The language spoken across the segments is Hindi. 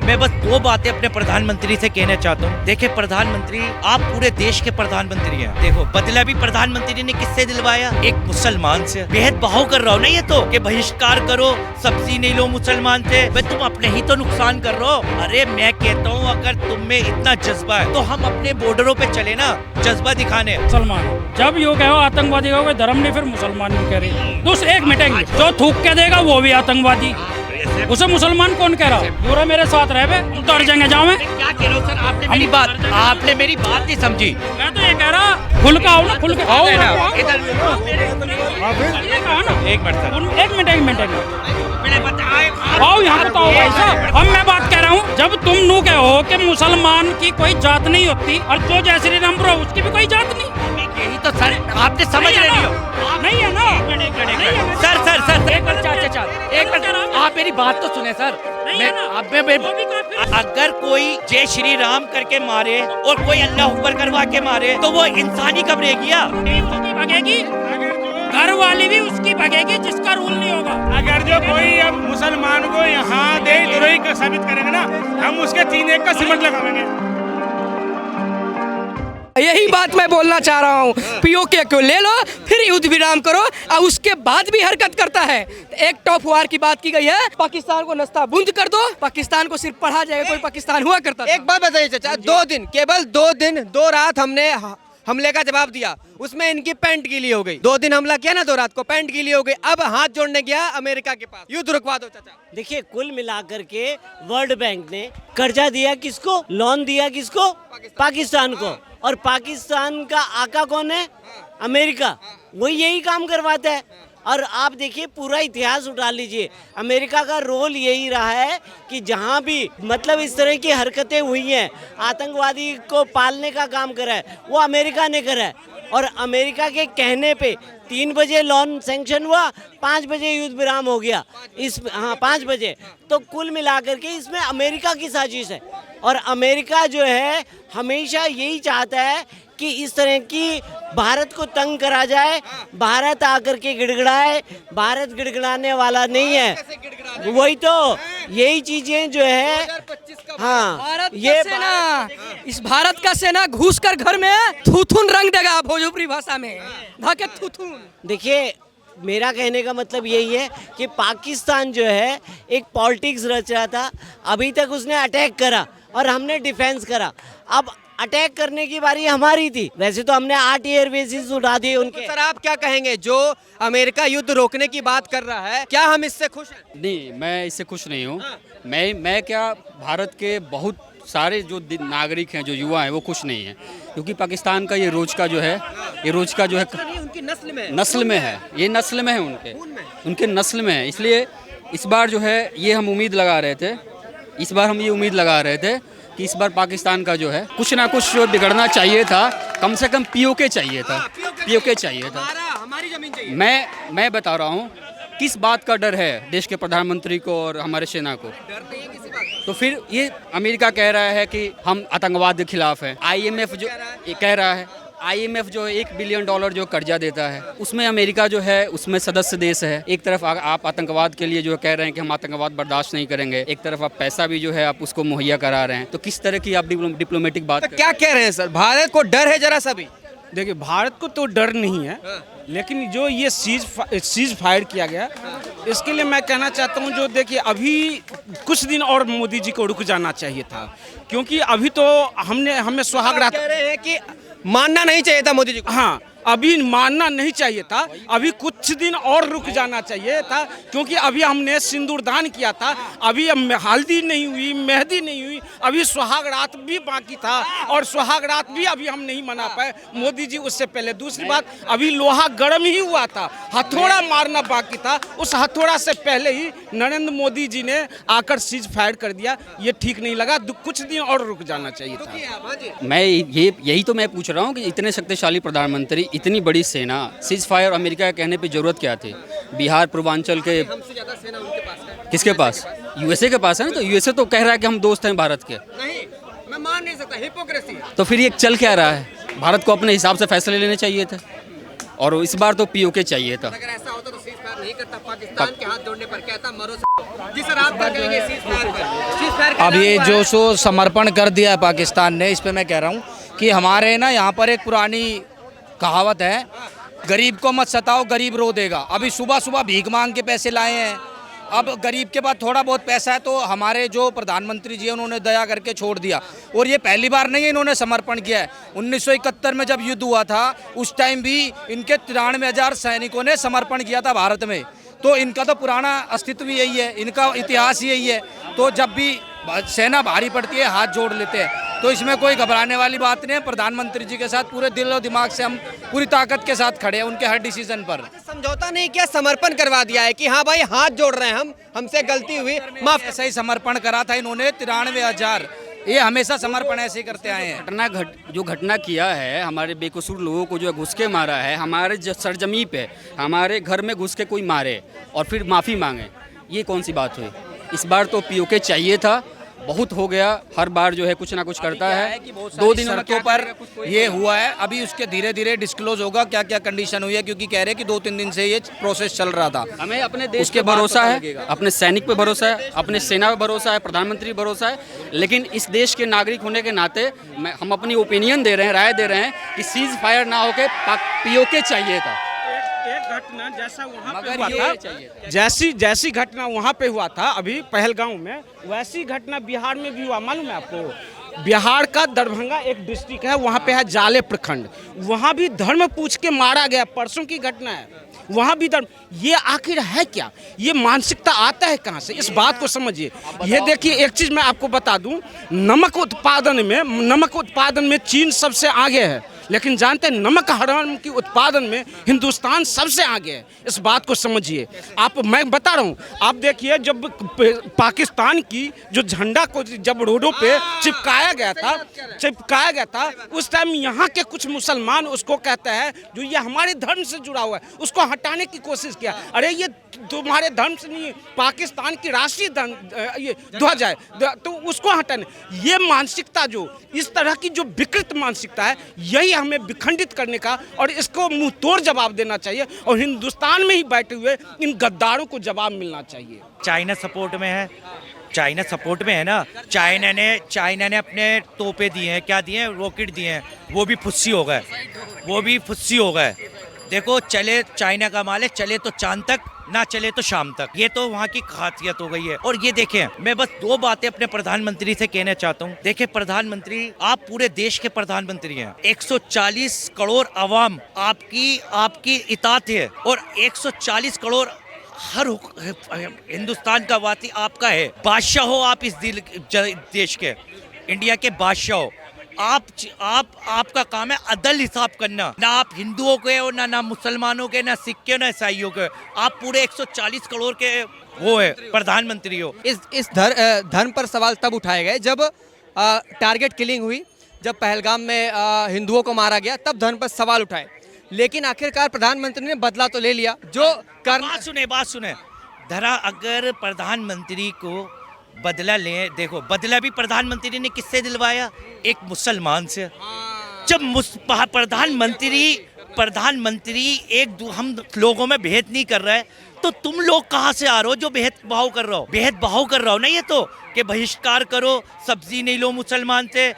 मैं बस दो बातें अपने प्रधानमंत्री से कहना चाहता हूँ। देखिए प्रधानमंत्री, आप पूरे देश के प्रधानमंत्री हैं। देखो बदला भी प्रधानमंत्री ने किससे दिलवाया? एक मुसलमान से। बेहद बहाव कर रहा हो ना ये तो, कि बहिष्कार करो, सब्सिडी नहीं लो मुसलमान से। भाई तुम अपने ही तो नुकसान कर रहे हो। अरे मैं कहता हूँ अगर तुम में इतना जज्बा है तो हम अपने बॉर्डरों पे चले ना, जज्बा दिखाने। मुसलमान जब यो कहो आतंकवादी का कोई धर्म नहीं, फिर मुसलमान नहीं कह रही। दूसरे एक मिटेंगे, जो थूक के देगा वो भी आतंकवादी, उसे मुसलमान कौन कह रहा? पूरा मेरे साथ रहे, तो डर जाएंगे। जाओ मैं क्या कह रहे हो सर? आपने मेरी बात नहीं समझी। मैं तो ये कह रहा, खुल का आओ ना, खुल के आओ। एक मिनट आओ यहाँ पे, आओ भाई साहब। अब मैं बात कह रहा हूँ, जब तुम नू कहो कि मुसलमान की कोई जात नहीं होती और जो जय श्री राम ब्रो उसकी भी कोई जात नहीं, यही तो सर आपने समझ नहीं हो। नहीं है ना? सर एक मिनट आप मेरी बात तो सुने सर। अगर कोई जय श्री राम करके मारे और कोई अल्लाह अकबर करवा के मारे तो वो इंसानी कब रहेगी? भगेगी, घर वाली भी उसकी भगेगी जिसका रूल नहीं होगा। अगर जो कोई अब मुसलमान को यहाँ देशद्रोही का साबित करेगा ना, हम उसके 3-1 का सिमट लगाएंगे। यही बात मैं बोलना चाह रहा हूँ। पीओके को ले लो, फिर युद्ध विराम करो, और उसके बाद भी हरकत करता है। एक टॉप वार की बात की गई है, पाकिस्तान को नस्ता बूंद कर दो, पाकिस्तान को सिर्फ पढ़ा जाएगा, कोई पाकिस्तान हुआ करता। एक बात बताइए चाचा, 2 दिन, केवल 2 दिन 2 रात हमने हमले का जवाब दिया, उसमें इनकी पैंट गीली हो गई। 2 दिन हमला किया ना, 2 रात को पैंट गीली हो गई। अब हाथ जोड़ने गया अमेरिका के पास, युद्ध रुकवा दो चाचा। देखिए कुल मिलाकर के वर्ल्ड बैंक ने कर्जा दिया किसको? लोन दिया किसको? पाकिस्तान को। और पाकिस्तान का आका कौन है? अमेरिका। वो यही काम करवाता है। और आप देखिए पूरा इतिहास उठा लीजिए, अमेरिका का रोल यही रहा है कि जहाँ भी मतलब इस तरह की हरकतें हुई हैं, आतंकवादी को पालने का काम करा है वो अमेरिका ने करा है। और अमेरिका के कहने पे 3 बजे लोन सैंक्शन हुआ, 5 बजे युद्ध विराम हो गया। 5 बजे। तो कुल मिलाकर के इसमें अमेरिका की साजिश है। और अमेरिका जो है हमेशा यही चाहता है कि इस तरह की भारत को तंग करा जाए, भारत आकर के गिड़गिड़ाए। भारत गिड़गिड़ाने वाला नहीं है। वही तो यही चीजें जो है। हाँ, भारत ये सेना, इस भारत का सेना घुस कर घर में थूथुन रंग देगा, भोजपुरी भाषा में धाके थूथुन। देखिए मेरा कहने का मतलब यही है कि पाकिस्तान जो है एक पॉलिटिक्स रच रहा था। अभी तक उसने अटैक करा और हमने डिफेंस करा। अब अटैक करने की बारी हमारी थी। वैसे तो हमने 8 एयरबेसेस उड़ा दिए उनके। सर आप क्या कहेंगे, जो अमेरिका युद्ध रोकने की बात कर रहा है, क्या हम इससे खुश हैं? नहीं, मैं इससे खुश नहीं हूँ। मैं क्या, भारत के बहुत सारे जो नागरिक हैं, जो युवा हैं, वो खुश नहीं हैं, क्योंकि पाकिस्तान का ये रोज का जो है उनकी नस्ल में है, ये नस्ल में है, उनके नस्ल में है। इसलिए इस बार जो है ये हम उम्मीद लगा रहे थे, कि इस बार पाकिस्तान का जो है कुछ ना कुछ जो बिगड़ना चाहिए था, कम से कम पीओके चाहिए था। हमारी जमीन चाहिए। मैं बता रहा हूँ किस बात का डर है देश के प्रधानमंत्री को और हमारे सेना को। तो फिर ये अमेरिका कह रहा है कि हम आतंकवाद के खिलाफ हैं। IMF जो ये कह रहा है, IMF जो $1 बिलियन जो कर्जा देता है, उसमें अमेरिका जो है उसमें सदस्य देश है। एक तरफ आप आतंकवाद के लिए जो कह रहे हैं कि हम आतंकवाद बर्दाश्त नहीं करेंगे, एक तरफ आप पैसा भी जो है आप उसको मुहैया करा रहे हैं। तो किस तरह की आप डिप्लोमेटिक बात क्या कह रहे हैं सर? भारत को डर है जरा सा भी? देखिए भारत को तो डर नहीं है, लेकिन जो ये सीज फायर किया गया, इसके लिए मैं कहना चाहता हूँ, जो देखिए अभी कुछ दिन और मोदी जी को रुक जाना चाहिए था, क्योंकि अभी तो हमें सुहागरात कह रहे हैं कि मानना नहीं चाहिए था मोदी जी को। हाँ, अभी मानना नहीं चाहिए था, अभी कुछ दिन और रुक जाना चाहिए था, क्योंकि अभी हमने सिंदूरदान किया था, अभी हल्दी नहीं हुई, मेहंदी नहीं हुई, अभी सुहाग रात भी बाकी था, और सुहाग रात भी अभी हम नहीं मना पाए, मोदी जी उससे पहले। दूसरी बात, अभी लोहा गर्म ही हुआ था, हथौड़ा मारना बाकी था, उस हथौड़ा से पहले ही नरेंद्र मोदी जी ने आकर सीज फायर कर दिया। ये ठीक नहीं लगा, कुछ दिन और रुक जाना चाहिए था। मैं यही तो मैं पूछ रहा हूँ कि इतने शक्तिशाली प्रधानमंत्री, इतनी बड़ी सेना, सीज फायर अमेरिका के कहने पे जरूरत क्या थी? बिहार पूर्वांचल के हमसे ज्यादा सेना उनके पास है। किसके पास? USA के पास है ना। तो USA तो कह रहा है कि हम दोस्त हैं भारत के। नहीं, मैं मान नहीं सकता, हिपोक्रेसी। तो फिर ये चल क्या रहा है? भारत को अपने हिसाब से फैसले लेने चाहिए थे। और इस बार तो पीओके चाहिए था। अगर ऐसा होता तो सीज फायर नहीं करता, पाकिस्तान के हाथ जोड़ने पर कहता मरो। जिस रात पर कहेंगे सीज फायर पर, सीज फायर अब ये जो सो समर्पण कर दिया है पाकिस्तान ने, इस पे मैं कह रहा हूँ कि हमारे ना यहाँ पर एक पुरानी कहावत है, गरीब को मत सताओ गरीब रो देगा। अभी सुबह सुबह भीख मांग के पैसे लाए हैं, अब गरीब के पास थोड़ा बहुत पैसा है तो हमारे जो प्रधानमंत्री जी हैं उन्होंने दया करके छोड़ दिया। और ये पहली बार नहीं है इन्होंने समर्पण किया है, 1971 में जब युद्ध हुआ था उस टाइम भी इनके 93,000 सैनिकों ने समर्पण किया था भारत में। तो इनका तो पुराना अस्तित्व यही है, इनका इतिहास यही है। तो जब भी सेना भारी पड़ती है हाथ जोड़ लेते हैं, तो इसमें कोई घबराने वाली बात नहीं है। प्रधानमंत्री जी के साथ पूरे दिल और दिमाग से हम पूरी ताकत के साथ खड़े हैं उनके हर डिसीजन पर। समझौता नहीं किया, समर्पण करवा दिया है कि हाँ भाई हाथ जोड़ रहे हैं हम, हमसे गलती हुई माफ। ऐसा ही समर्पण करा था इन्होंने 93,000। ये हमेशा समर्पण ऐसे ही करते आए हैं। जो घटना किया है, हमारे बेकसूर लोगों को जो घुस के मारा है, हमारे सरजमी पे हमारे घर में घुस के कोई मारे और फिर माफ़ी मांगे, ये कौन सी बात हुई? इस बार तो पीओके चाहिए था, बहुत हो गया। हर बार जो है कुछ ना कुछ करता है। 2 दिन शर्तों पर ये हुआ है, अभी उसके धीरे धीरे डिस्क्लोज होगा क्या क्या कंडीशन हुई है, क्योंकि कह रहे हैं कि 2-3 दिन से ये प्रोसेस चल रहा था। हमें अपने देश पे भरोसा है, अपने सैनिक पे भरोसा है, अपने सेना पे भरोसा है, प्रधानमंत्री पे भरोसा है। लेकिन इस देश के नागरिक होने के नाते हम अपनी ओपिनियन दे रहे हैं, राय दे रहे हैं कि सीज फायर ना होके पीओके चाहिए था। एक घटना जैसा वहाँ पे हुआ था, जैसी घटना वहाँ पे हुआ था अभी पहलगांव में, वैसी घटना बिहार में भी हुआ। मालूम है आपको, बिहार का दरभंगा एक डिस्ट्रिक्ट है, वहाँ पे है जाले प्रखंड, वहाँ भी धर्म पूछ के मारा गया। परसों की घटना है, वहाँ भी धर्म। ये आखिर है क्या? ये मानसिकता आता है कहाँ से? इस बात को समझिए। ये देखिए, एक चीज़ मैं आपको बता दूँ, नमक उत्पादन में चीन सबसे आगे है, लेकिन जानते हैं नमक हराम की उत्पादन में हिंदुस्तान सबसे आगे है। इस बात को समझिए आप। मैं बता रहा हूँ, आप देखिए जब पाकिस्तान की जो झंडा को जब रोडों पे चिपकाया गया था उस टाइम यहाँ के कुछ मुसलमान उसको कहते हैं जो ये हमारे धर्म से जुड़ा हुआ है, उसको हटाने की कोशिश किया। अरे ये तुम्हारे धर्म से नहीं, पाकिस्तान की राष्ट्रीय ये ध्वज है, तो उसको हटाने। ये मानसिकता, जो इस तरह की जो विकृत मानसिकता है, यही हमें विखंडित करने का और इसको मुंह तोड़ जवाब देना चाहिए। और हिंदुस्तान में ही बैठे हुए इन गद्दारों को जवाब मिलना चाहिए। चाइना सपोर्ट में है, चाइना सपोर्ट में है ना। चाइना ने अपने तोपे दिए हैं, क्या दिए हैं, रॉकेट दिए हैं, वो भी फुस्सी हो गए। देखो, चले चाइना का माल है, चले तो चांद तक, ना चले तो शाम तक। ये तो वहाँ की खासियत हो गई है। और ये देखें, मैं बस 2 बातें अपने प्रधानमंत्री से कहना चाहता हूँ। देखिए प्रधानमंत्री, आप पूरे देश के प्रधानमंत्री हैं, 140 करोड़ अवाम आपकी इताअत है, और 140 करोड़ हर हिंदुस्तान का वासी आपका है। बादशाह हो आप इस देश के, इंडिया के बादशाह हो। आपका काम है अदल हिसाब करना, ना आप हिंदुओं के हो, ना मुसलमानों के, ना सिख के, ना ईसाइयों के। आप पूरे 140 करोड़ के वो है, प्रधानमंत्री हो। इस धर्म पर सवाल तब उठाए गए जब टारगेट किलिंग हुई, जब पहलगाम में हिंदुओं को मारा गया, तब धर्म पर सवाल उठाए। लेकिन आखिरकार प्रधानमंत्री ने बदला तो ले लिया। जो बात सुने धरा, अगर प्रधानमंत्री को बदला ले, देखो बदला भी प्रधानमंत्री ने किससे दिलवाया? एक मुसलमान से। जब प्रधानमंत्री हम लोगों में भेद नहीं कर रहा है, तो तुम लोग कहाँ से आ रहे हो जो भेदभाव कर रहा हो ना। ये तो कि बहिष्कार करो, सब्जी नहीं लो मुसलमान से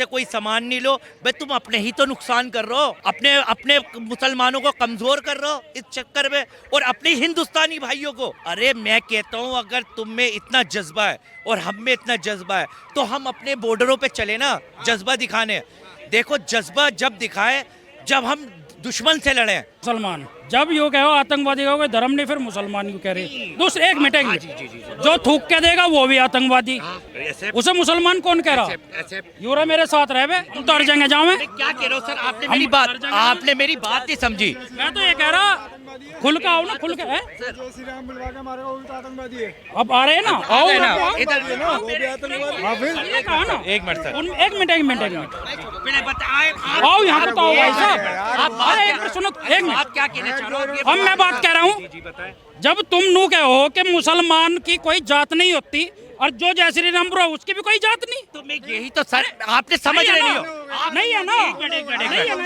कोई सामान नहीं लो। भाई तुम अपने ही तो नुकसान कर रहे हो, अपने मुसलमानों को कमजोर कर रहे हो इस चक्कर में, और अपने हिंदुस्तानी भाइयों को। अरे मैं कहता हूँ, अगर तुम में इतना जज्बा है और हम में इतना जज्बा है, तो हम अपने बॉर्डरों पे चले ना जज्बा दिखाने। देखो, जज्बा जब दिखाए जब हम दुश्मन से लड़े। मुसलमान जब यो कहो आतंकवादी का कोई धर्म नहीं, फिर मुसलमान क्यों कह रहे? दूसरे एक मिनट, जो थूक के देगा वो भी आतंकवादी, उसे मुसलमान कौन कह रहा? यूरा मेरे साथ रहे, हम तो अड़ जाएंगे। जाओ मैं क्या कह रहा हूँ सर, आपने मेरी बात नहीं समझी। मैं तो ये कह रहा, खुल का आओ ना, खुल के है। अब आ रहे हैं ना, आओ एक मिनट सर, एक मिनट आओ यहाँ पे, आओ भाई साहब। एक मिनट सुनो, एक मिनट, क्या कहना चाह रहे हो? अब मैं बात कह रहा हूँ, जब तुम नू कहो कि मुसलमान की कोई जात नहीं होती और जो जय श्री राम ब्रो उसकी भी कोई जात नहीं, तो मैं यही तो सर आपने समझ रहे नहीं हो। नहीं है ना, नहीं है ना।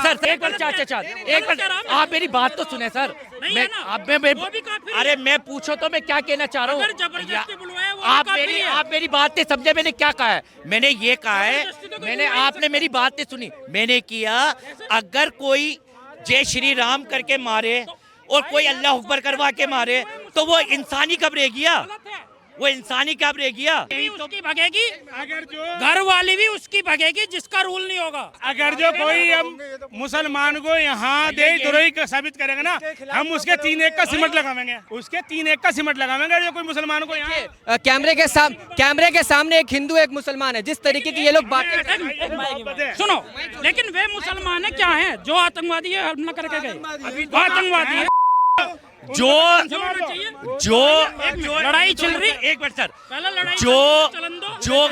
सर एक बार चाचा एक बार आप मेरी बात तो सुने सर। नहीं मैं है ना, आप मैं वो भी काफिर है। अरे मैं पूछो तो मैं क्या कहना चाह रहा अगर हूँ। जबरदस्ती बुलवाया वो भी आप काफिर मेरी है। आप मेरी बात नहीं समझे। मैंने क्या कहा है? मैंने ये कहा है, जबरदस्ती तो कोई मैंने बुलवा नहीं आपने मेरी बात नहीं सुनी। मैंने किया अगर कोई जय श्री राम करके मारे और कोई अल्लाह अकबर करवा के मारे तो वो इंसानी कब रह गया? गलत है। वो इंसानी कब रह गया? भी उसकी भगेगी, घर वाली भी उसकी भगेगी जिसका रूल नहीं होगा। अगर जो कोई हम मुसलमान को यहाँ देशद्रोही का साबित करेगा ना, हम उसके 3-1 का सिमट लगावेंगे, उसके 3-1 का सिमट लगावेंगे। जो कोई मुसलमान को यहाँ कैमरे के सामने एक हिंदू एक मुसलमान है, जिस तरीके की ये लोग बातें सुनो, लेकिन वे मुसलमान है क्या है जो आतंकवादी है हमला करके गए? आतंकवादी है जो लड़ाई चल रही। एक मिनट सर, पहले लड़ाई जो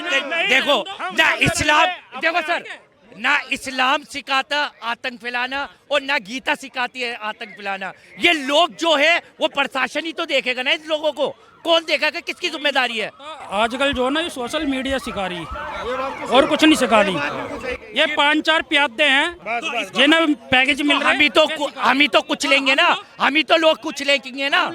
देखो ना इस्लाम, देखो सर, ना इस्लाम सिखाता आतंक फैलाना और ना गीता सिखाती है आतंक फैलाना। ये लोग जो है वो प्रशासन ही तो देखेगा ना इन लोगों को। कौन देखेगा? किसकी जिम्मेदारी है? आजकल जो ना ये सोशल मीडिया सिखा रही है और कुछ नहीं सिखा रही। ये 5-4 प्यादे हैं जिन्हें पैकेज मिल रहा है। हम ही तो कुछ लेंगे ना, हम ही तो लोग कुछ लेंगे ना।